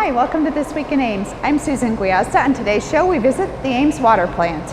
Hi, welcome to This Week in Ames. I'm Susan Guiazza. On today's show, we visit the Ames water plant.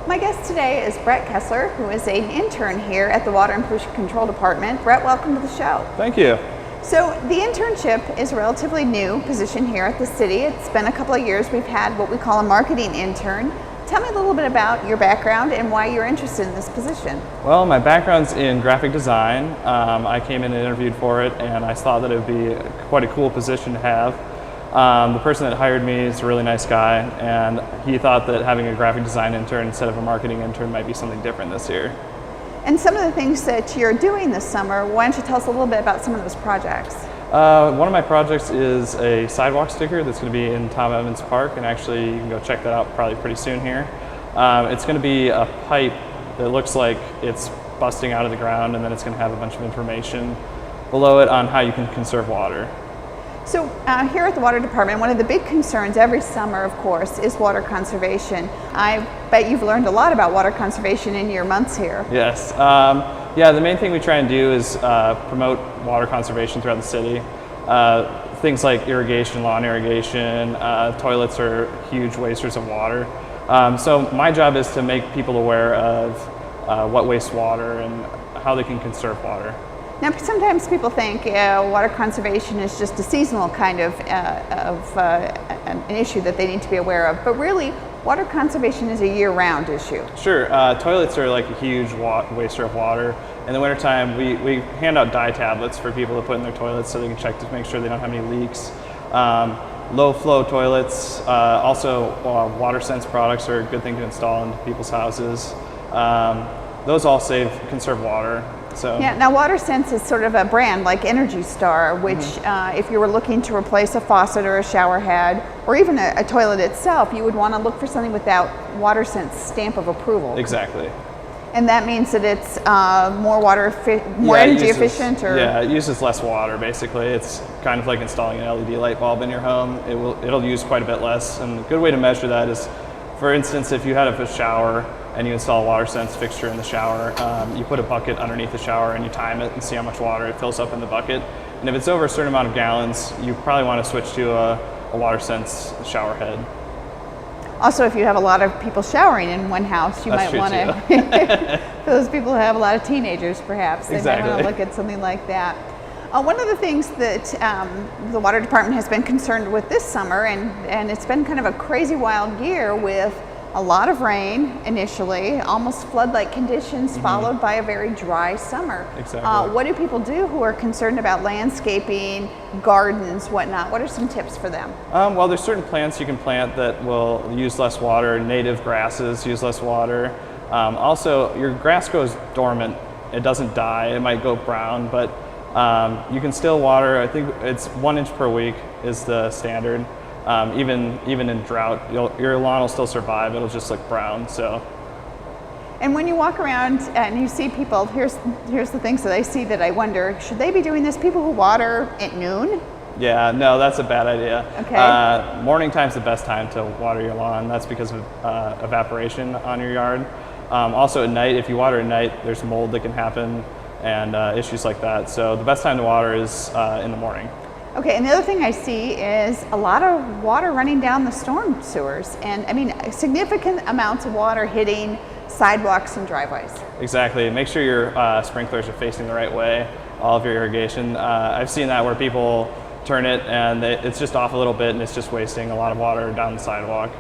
My guest today is Brett Kessler, who is an intern here at the Water and Pollution Control Department. Brett, welcome to the show. Thank you. So the internship is a relatively new position here at the city. It's been a couple of years. We've had what we call a marketing intern. Tell me a little bit about your background and why you're interested in this position. Well, my background's in graphic design. I came in and interviewed for it, and I thought that it would be quite a cool position to have. The person that hired me is a really nice guy, and he thought that having a graphic design intern instead of a marketing intern might be something different this year. And some of the things that you're doing this summer, why don't you tell us a little bit about some of those projects? One of my projects is a sidewalk sticker that's going to be in Tom Evans Park, and actually you can go check that out probably pretty soon here. It's going to be a pipe that looks like it's busting out of the ground, and then it's going to have a bunch of information below it on how you can conserve water. So here at the Water Department, one of the big concerns every summer, of course, is water conservation. I bet you've learned a lot about water conservation in your months here. Yes. Yeah, the main thing we try and do is promote water conservation throughout the city. Things like irrigation, lawn irrigation, toilets are huge wasters of water. So my job is to make people aware of what wastes water and how they can conserve water. Now, sometimes people think water conservation is just a seasonal kind of an issue that they need to be aware of, but really, water conservation is a year-round issue. Sure. Toilets are like a huge waster of water. In the wintertime, we hand out dye tablets for people to put in their toilets so they can check to make sure they don't have any leaks. Low-flow toilets, also water sense products are a good thing to install into people's houses. Those all conserve water. So. Yeah, now WaterSense is sort of a brand like Energy Star, which if you were looking to replace a faucet or a shower head, or even a toilet itself, you would want to look for something with that WaterSense stamp of approval. Exactly. And that means that it's more energy efficient? Or? Yeah, it uses less water basically. It's kind of like installing an LED light bulb in your home. It'll use quite a bit less, and a good way to measure that is, for instance, if you had a shower and you install a WaterSense fixture in the shower, you put a bucket underneath the shower and you time it and see how much water it fills up in the bucket. And if it's over a certain amount of gallons, you probably want to switch to a WaterSense shower head. Also, if you have a lot of people showering in one house, you might want to, for those people who have a lot of teenagers perhaps, they might want to look at something like that. One of the things that the Water Department has been concerned with this summer, and it's been kind of a crazy wild year with a lot of rain initially, almost flood-like conditions, followed by a very dry summer. Exactly. What do people do who are concerned about landscaping, gardens, whatnot? What are some tips for them? Well, there's certain plants you can plant that will use less water. Native grasses use less water. Also, your grass goes dormant. It doesn't die. It might go brown, but you can still water. I think it's 1 inch per week is the standard. Even in drought, your lawn will still survive. It'll just look brown. So. And when you walk around and you see people, here's the things that I see that I wonder, should they be doing this? People who water at noon? Yeah, no, that's a bad idea. Okay. Morning time's the best time to water your lawn. That's because of evaporation on your yard. Also at night, if you water at night, there's mold that can happen and issues like that. So the best time to water is in the morning. Okay, and the other thing I see is a lot of water running down the storm sewers, and I mean significant amounts of water hitting sidewalks and driveways. Exactly. Make sure your sprinklers are facing the right way, all of your irrigation. I've seen that where people turn it and it's just off a little bit and it's just wasting a lot of water down the sidewalk.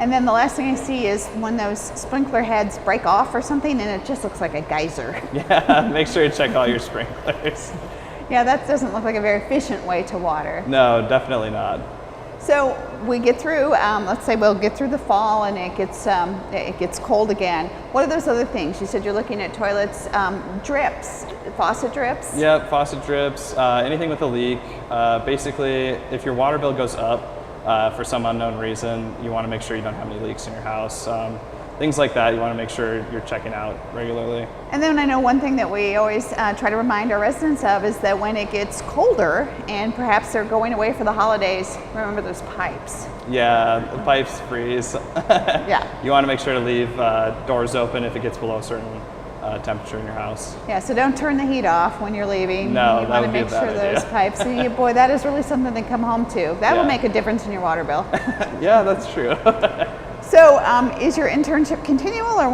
And then the last thing I see is when those sprinkler heads break off or something and it just looks like a geyser. Yeah, make sure you check all your sprinklers. Yeah, that doesn't look like a very efficient way to water. No, definitely not. So we get through, let's say we'll get through the fall and it gets cold again. What are those other things? You said you're looking at toilets, drips, faucet drips? Yeah, faucet drips, anything with a leak. Basically, if your water bill goes up for some unknown reason, you want to make sure you don't have any leaks in your house. things like that you want to make sure you're checking out regularly. And then I know one thing that we always try to remind our residents of is that when it gets colder and perhaps they're going away for the holidays, remember those pipes. Yeah, the pipes freeze. Yeah. You want to make sure to leave doors open if it gets below a certain temperature in your house. Yeah, so don't turn the heat off when you're leaving. No, you that want to would be a make bad sure idea. those pipes. And boy, that is really something to come home to. That will Yeah. make a difference in your water bill. Yeah, that's true. So, is your internship continual, or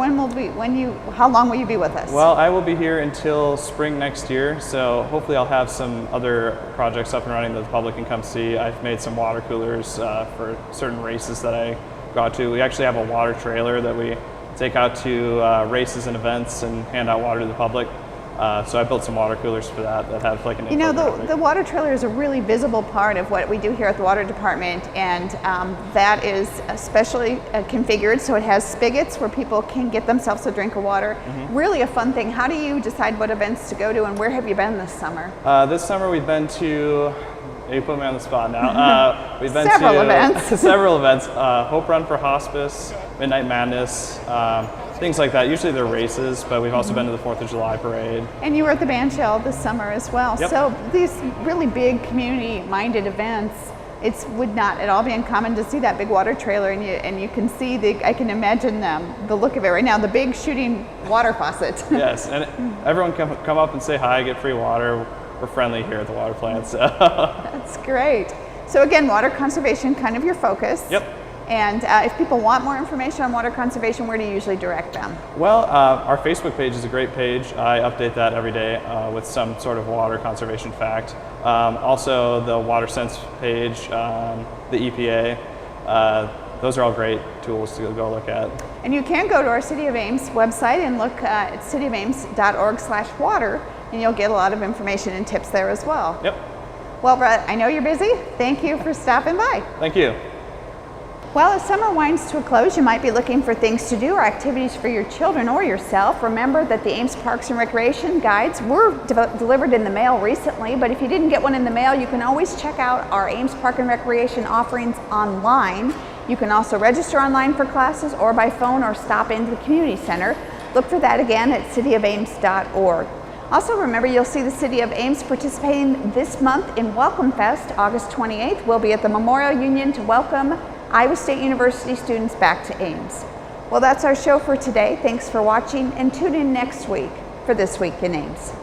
how long will you be with us? Well, I will be here until spring next year, so hopefully I'll have some other projects up and running that the public can come see. I've made some water coolers for certain races that I go out to. We actually have a water trailer that we take out to races and events and hand out water to the public. So I built some water coolers for that have like an infographic. The water trailer is a really visible part of what we do here at the water department, and that is especially configured so it has spigots where people can get themselves a drink of water. Mm-hmm. Really a fun thing. How do you decide what events to go to, and where have you been this summer? This summer we've been to, you put me on the spot now. We've been several to events. several events. Hope Run for Hospice, Midnight Madness, things like that. Usually they're races, but we've also been to the 4th of July parade. And you were at the band shell this summer as well. Yep. So these really big community-minded events, it would not at all be uncommon to see that big water trailer, and you can see I can imagine the look of it right now, the big shooting water faucet. Yes, and everyone come up and say hi, get free water. We're friendly here at the water plant. So. That's great. So again, water conservation, kind of your focus. Yep. And if people want more information on water conservation, where do you usually direct them? Well, our Facebook page is a great page. I update that every day with some sort of water conservation fact. Also, the Water Sense page, the EPA. Those are all great tools to go look at. And you can go to our City of Ames website and look at cityofames.org/water, and you'll get a lot of information and tips there as well. Yep. Well, Brett, I know you're busy. Thank you for stopping by. Thank you. Well, as summer winds to a close, you might be looking for things to do or activities for your children or yourself. Remember that the Ames Parks and Recreation guides were delivered in the mail recently, but if you didn't get one in the mail, you can always check out our Ames Park and Recreation offerings online. You can also register online for classes or by phone or stop into the community center. Look for that again at cityofames.org. Also remember, you'll see the City of Ames participating this month in Welcome Fest. August 28th, we'll be at the Memorial Union to welcome Iowa State University students back to Ames. Well, that's our show for today. Thanks for watching, and tune in next week for This Week in Ames.